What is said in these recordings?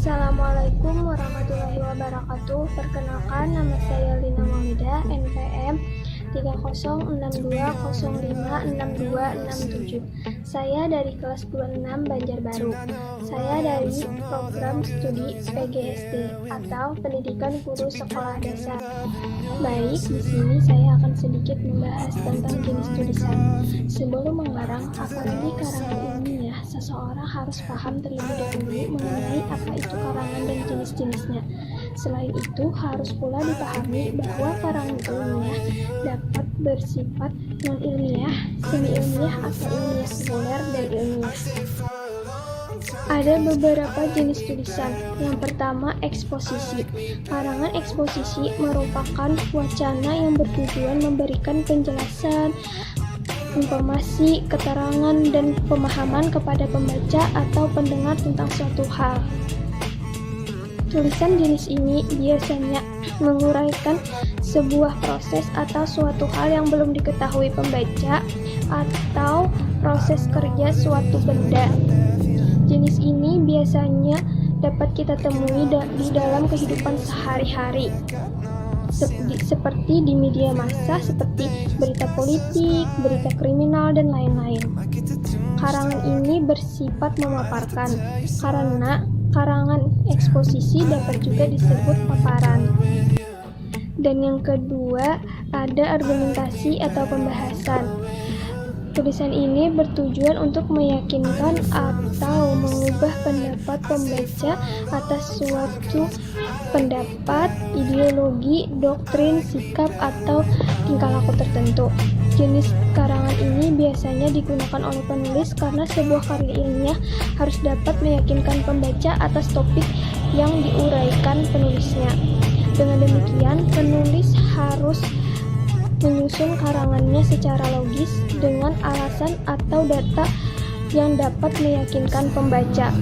Assalamualaikum warahmatullahi wabarakatuh. Perkenalkan, nama saya Lina Maulida, NPM 3050562667. Saya dari kelas 26 Banjarbaru. Saya dari program studi PGSD atau Pendidikan Guru Sekolah Dasar. Baik, di sini saya akan sedikit membahas tentang jenis tulisan. Sebelum mengarang, apalagi karangan ilmiah, seseorang harus paham terlebih dahulu mengenai apa itu karangan dan jenis-jenisnya. Selain itu, harus pula dipahami bahwa karangan ilmiah dapat bersifat non-ilmiah, semi-ilmiah, atau ilmiah sekuler, dan ilmiah. Ada beberapa jenis tulisan. Yang pertama, eksposisi. Karangan eksposisi merupakan wacana yang bertujuan memberikan penjelasan, informasi, keterangan, dan pemahaman kepada pembaca atau pendengar tentang suatu hal. Tulisan jenis ini biasanya menguraikan sebuah proses atau suatu hal yang belum diketahui pembaca atau proses kerja suatu benda. Jenis ini biasanya dapat kita temui di dalam kehidupan sehari-hari, seperti di media massa seperti berita politik, berita kriminal, dan lain-lain. Karangan ini bersifat memaparkan, karena karangan eksposisi dapat juga disebut paparan. Dan yang kedua, ada argumentasi atau pembahasan. Tulisan ini bertujuan untuk meyakinkan atau mengubah pendapat pembaca atas suatu pendapat, ideologi, doktrin, sikap, atau tingkah laku tertentu. Jenis karangan ini biasanya digunakan oleh penulis karena sebuah karya ilmiah harus dapat meyakinkan pembaca atas topik yang diuraikan penulisnya. Dengan demikian, penulis harus menyusun karangannya secara logis dengan alasan atau data yang dapat meyakinkan pembaca.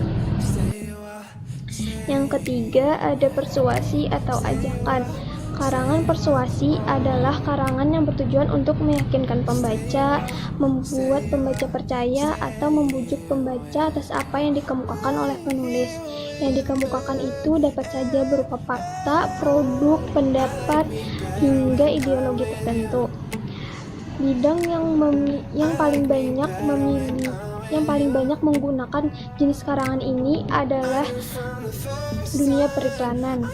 Yang ketiga, ada persuasi atau ajakan. Karangan persuasi adalah karangan yang bertujuan untuk meyakinkan pembaca, membuat pembaca percaya, atau membujuk pembaca atas apa yang dikemukakan oleh penulis. Yang dikemukakan itu dapat saja berupa fakta, produk, pendapat, hingga ideologi tertentu. Bidang yang paling banyak menggunakan jenis karangan ini adalah dunia periklanan.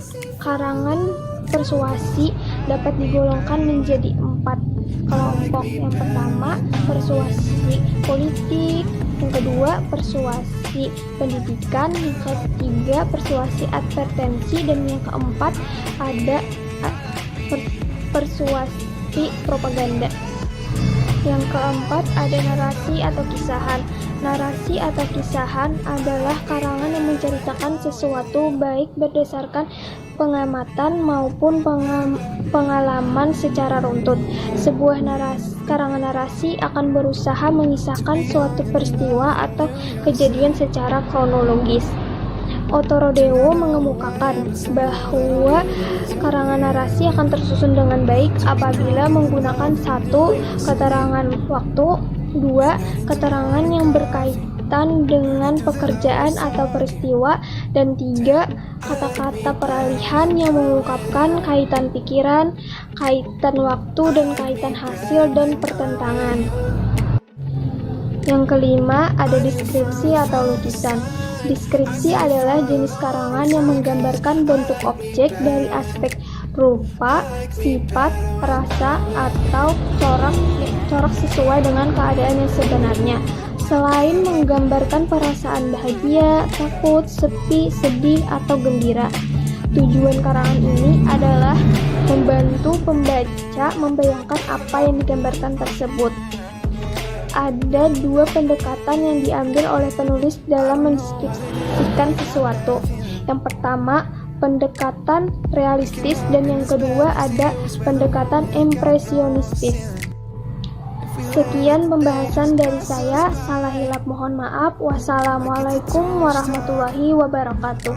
Karangan persuasi dapat digolongkan menjadi 4 kelompok. Yang pertama, persuasi politik. Yang kedua, persuasi pendidikan. Yang ketiga, persuasi advertensi. Dan yang keempat, ada persuasi propaganda. Yang keempat, ada narasi atau kisahan. Narasi atau kisahan adalah karangan yang menceritakan sesuatu baik berdasarkan pengamatan maupun pengalaman secara runtut. Sebuah karangan narasi akan berusaha mengisahkan suatu peristiwa atau kejadian secara kronologis. Ottoro Dewo mengemukakan bahwa karangan narasi akan tersusun dengan baik apabila menggunakan 1. Keterangan waktu, 2. Keterangan yang berkaitan dengan pekerjaan atau peristiwa, dan 3. Kata-kata peralihan yang mengungkapkan kaitan pikiran, kaitan waktu, dan kaitan hasil dan pertentangan. Yang kelima, ada deskripsi atau lukisan. Deskripsi adalah jenis karangan yang menggambarkan bentuk objek dari aspek rupa, sifat, rasa, atau corak sesuai dengan keadaan yang sebenarnya. Selain menggambarkan perasaan bahagia, takut, sepi, sedih, atau gembira. Tujuan karangan ini adalah membantu pembaca membayangkan apa yang digambarkan tersebut. Ada 2 pendekatan yang diambil oleh penulis dalam mendeskripsikan sesuatu. Yang pertama, pendekatan realistis, dan yang kedua ada pendekatan impresionistis. Sekian pembahasan dari saya. Salah hilap mohon maaf. Wassalamualaikum warahmatullahi wabarakatuh.